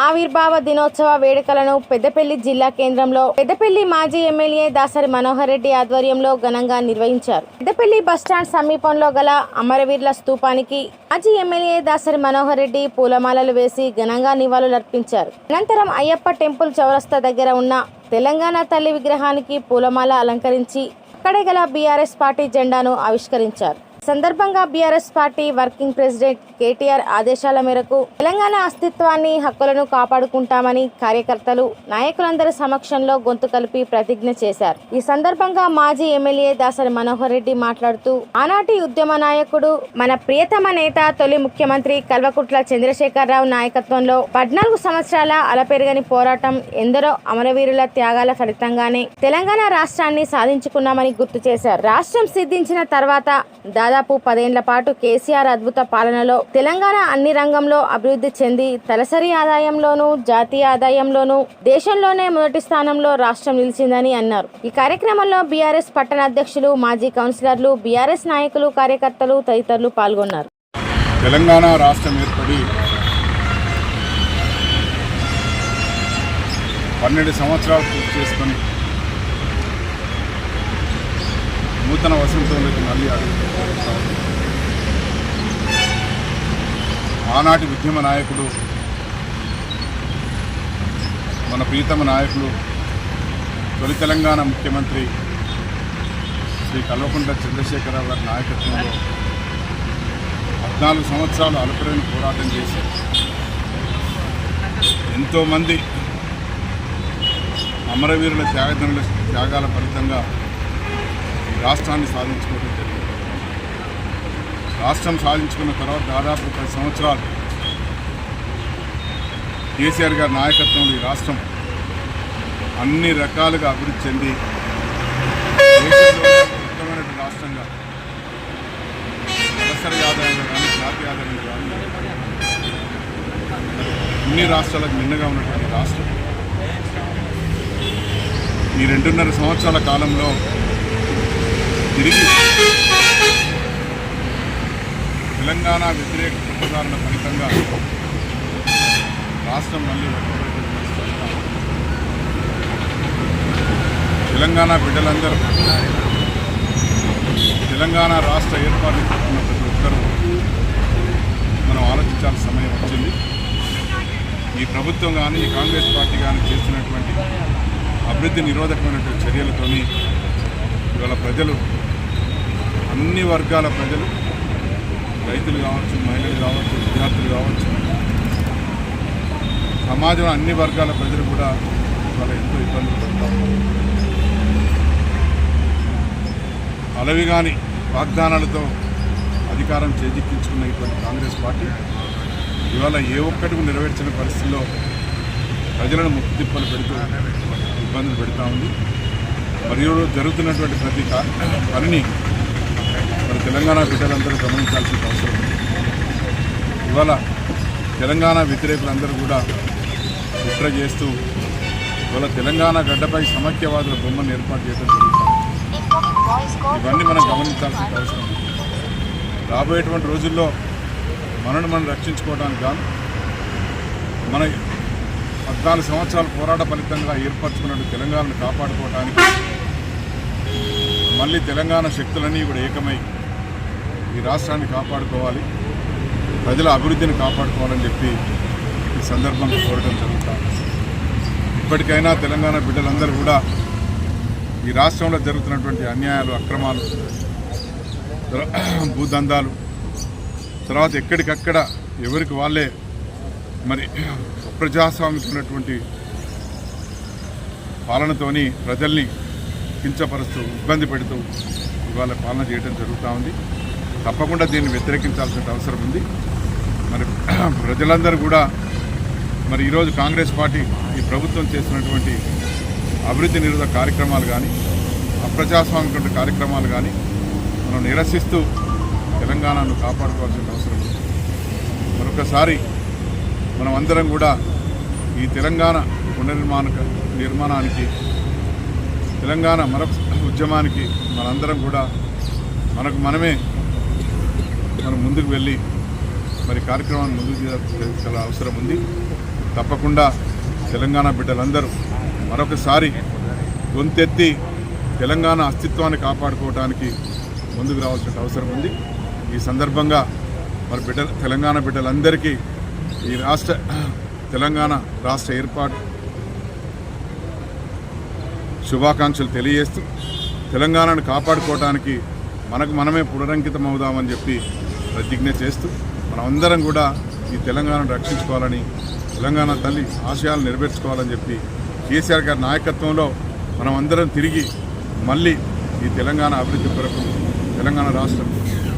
ఆవిర్భావ దినోత్సవ వేడుకలను పెద్దపల్లి జిల్లా కేంద్రంలో పెద్దపల్లి మాజీ ఎమ్మెల్యే దాసరి మనోహర్ రెడ్డి ఆధ్వర్యంలో ఘనంగా నిర్వహించారు. పెద్దపల్లి బస్టాండ్ సమీపంలో గల అమరవీరుల స్తూపానికి మాజీ ఎమ్మెల్యే దాసరి మనోహర్ రెడ్డి పూలమాలలు వేసి ఘనంగా నివాళులర్పించారు. అనంతరం అయ్యప్ప టెంపుల్ చౌరస్తా దగ్గర ఉన్న తెలంగాణ తల్లి విగ్రహానికి పూలమాల అలంకరించి అక్కడే గల బీఆర్ఎస్ పార్టీ జెండాను ఆవిష్కరించారు. సందర్భంగా BRS party working president KTR ఆదేశాల మేరకు తెలంగాణ అస్తిత్వాన్ని, హక్కులను కాపాడుకుంటామని కార్యకర్తలు, నాయకులందరి సమక్షంలో గొంతు కలిపి ప్రతిజ్ఞ చేశారు. ఈ సందర్భంగా మాజీ ఎమ్మెల్యే దాసరి మనోహర్ రెడ్డి మాట్లాడుతూ, ఆనాటి ఉద్యమ నాయకుడు, మన ప్రియతమ నేత, తొలి ముఖ్యమంత్రి కల్వకుంట్ల చంద్రశేఖరరావు నాయకత్వంలో 14 సంవత్సరాల అలపెరగని పోరాటం, ఎందరో అమరవీరుల త్యాగాల ఫలితంగానే తెలంగాణ రాష్ట్రాన్ని సాధించుకున్నామని గుర్తు చేశారు. రాష్ట్రం సిద్ధించిన తర్వాత దాదాపు 10 ఏళ్ల పాటు కేసీఆర్ అద్భుత పాలనలో తెలంగాణ అన్ని రంగంలో అభివృద్ధి చెంది తలసరి ఆదాయంలోనూ, జాతీయ ఆదాయంలోనూ దేశంలోనే మొదటి స్థానంలో రాష్ట్రం నిలిచిందని అన్నారు. ఈ కార్యక్రమంలో బీఆర్ఎస్ పట్టణ అధ్యక్షులు, మాజీ కౌన్సిలర్లు, బీఆర్ఎస్ నాయకులు, కార్యకర్తలు తదితరులు పాల్గొన్నారు. తెలంగాణ రాష్ట్రం ఏర్పడి 12 సంవత్సరాలు పూర్తి చేసుకొని నూతన వసంతంలోకి మళ్ళీ అడుగుతాం. ఆనాటి ఉద్యమ నాయకుడు, మన ప్రీతమ నాయకులు, తొలి తెలంగాణ ముఖ్యమంత్రి శ్రీ కల్వకుంట్ల చంద్రశేఖరరావు గారి నాయకత్వంలో 14 సంవత్సరాలు అలుపెరగని పోరాటం చేశారు. ఎంతోమంది అమరవీరుల త్యాగాల ఫలితంగా రాష్ట్రాన్ని సాధించుకోవడం జరిగింది. రాష్ట్రం సాధించుకున్న తర్వాత దాదాపు 10 సంవత్సరాలు కేసీఆర్ గారి నాయకత్వంలో ఈ రాష్ట్రం అన్ని రకాలుగా అభివృద్ధి చెంది దేశంలో ఉత్తమమైన రాష్ట్రంగా తలసరి ఆదాయంలో కానీ, జాతీయ ఆదాయంలో కానీ అన్ని రాష్ట్రాలకు మిన్నగా ఉన్నటువంటి రాష్ట్రం ఈ 2.5 సంవత్సరాల కాలంలో తిరిగి తెలంగాణ వ్యతిరేక ప్రచారణ ఫలితంగా రాష్ట్రం మళ్ళీ తెలంగాణ బిడ్డలందరూ తెలంగాణ రాష్ట్ర ఏర్పాటు చేస్తున్న ప్రతి ఒక్కరూ మనం ఆలోచించాల్సిన సమయం వచ్చింది. ఈ ప్రభుత్వం కానీ, ఈ కాంగ్రెస్ పార్టీ కానీ చేస్తున్నటువంటి అభివృద్ధి నిరోధకమైనటువంటి చర్యలతోని ఇవాళ ప్రజలు, అన్ని వర్గాల ప్రజలు, రైతులు కావచ్చు, మహిళలు కావచ్చు, విద్యార్థులు కావచ్చు, సమాజంలో అన్ని వర్గాల ప్రజలు కూడా ఇవాళ ఎంతో ఇబ్బందులు పడతారు. అలవిగాని వాగ్దానాలతో అధికారం చేజిక్కించుకున్న ఇటువంటి కాంగ్రెస్ పార్టీ ఇవాళ ఏ ఒక్కటికి నెరవేర్చిన పరిస్థితుల్లో ప్రజలను ముక్కుతిప్పలు పెడుతూ ఇబ్బందులు పెడతా ఉంది. మరియు జరుగుతున్నటువంటి ప్రతి పనిని మన తెలంగాణ బిడ్డలందరూ గమనించాల్సిన అవసరం ఉంది. ఇవాళ తెలంగాణ వ్యతిరేకులందరూ కూడా కుట్ర చేస్తూ ఇవాళ తెలంగాణ గడ్డపై సమైక్యవాదుల బొమ్మను ఏర్పాటు చేయడం జరుగుతుంది. ఇవన్నీ మనం గమనించాల్సిన అవసరం ఉంది. రాబోయేటువంటి రోజుల్లో మనను మనం రక్షించుకోవడానికి గాను మన 14 సంవత్సరాల పోరాట ఫలితంగా ఏర్పరచుకున్న తెలంగాణను కాపాడుకోవడానికి మళ్ళీ తెలంగాణ శక్తులన్నీ కూడా ఏకమై ఈ రాష్ట్రాన్ని కాపాడుకోవాలి, ప్రజల అభివృద్ధిని కాపాడుకోవాలని చెప్పి ఈ సందర్భంగా కోరడం జరుగుతుంది. ఇప్పటికైనా తెలంగాణ బిడ్డలందరూ కూడా ఈ రాష్ట్రంలో జరుగుతున్నటువంటి అన్యాయాలు, అక్రమాలు, భూదందాలు, తర్వాత ఎక్కడికక్కడ ఎవరికి వాళ్ళే మరి ప్రజాస్వామికున్నటువంటి పాలనతోని ప్రజల్ని కించపరుస్తూ, ఇబ్బంది పెడుతూ ఇవాళ పాలన చేయడం జరుగుతూ ఉంది. తప్పకుండా దీన్ని వ్యతిరేకించాల్సిన అవసరం ఉంది. మరి ప్రజలందరూ కూడా మరి ఈరోజు కాంగ్రెస్ పార్టీ, ఈ ప్రభుత్వం చేస్తున్నటువంటి అభివృద్ధి నిరోధక కార్యక్రమాలు కానీ, అప్రజాస్వామిక కార్యక్రమాలు కానీ మనం నిరసిస్తూ తెలంగాణను కాపాడుకోవాల్సిన అవసరం ఉంది. మరొకసారి మనం అందరం కూడా ఈ తెలంగాణ నిర్మాణానికి, తెలంగాణ మరొక ఉద్యమానికి మనందరం కూడా మనం ముందుకు వెళ్ళి మరి కార్యక్రమాన్ని ముందుకు తీసుకోవాల్సిన అవసరం ఉంది. తప్పకుండా తెలంగాణ బిడ్డలందరూ మరొకసారి గొంతెత్తి తెలంగాణ అస్తిత్వాన్ని కాపాడుకోవడానికి ముందుకు రావాల్సిన అవసరం ఉంది. ఈ సందర్భంగా మరి తెలంగాణ బిడ్డలందరికీ ఈ తెలంగాణ రాష్ట్ర ఏర్పాటు శుభాకాంక్షలు తెలియజేస్తూ తెలంగాణను కాపాడుకోవడానికి మనమే పునరంకితం అవుదామని చెప్పి ప్రతిజ్ఞ చేస్తూ మనమందరం కూడా ఈ తెలంగాణను రక్షించుకోవాలని, తెలంగాణ తల్లి ఆశయాలు నెరవేర్చుకోవాలని చెప్పి కేసీఆర్ గారి నాయకత్వంలో మనమందరం తిరిగి మళ్ళీ ఈ తెలంగాణ అభివృద్ధి కొరకు తెలంగాణ రాష్ట్రం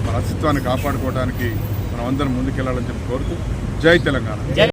మన అస్తిత్వాన్ని కాపాడుకోవడానికి మనమందరం ముందుకెళ్లాలని చెప్పి కోరుతూ జై తెలంగాణ.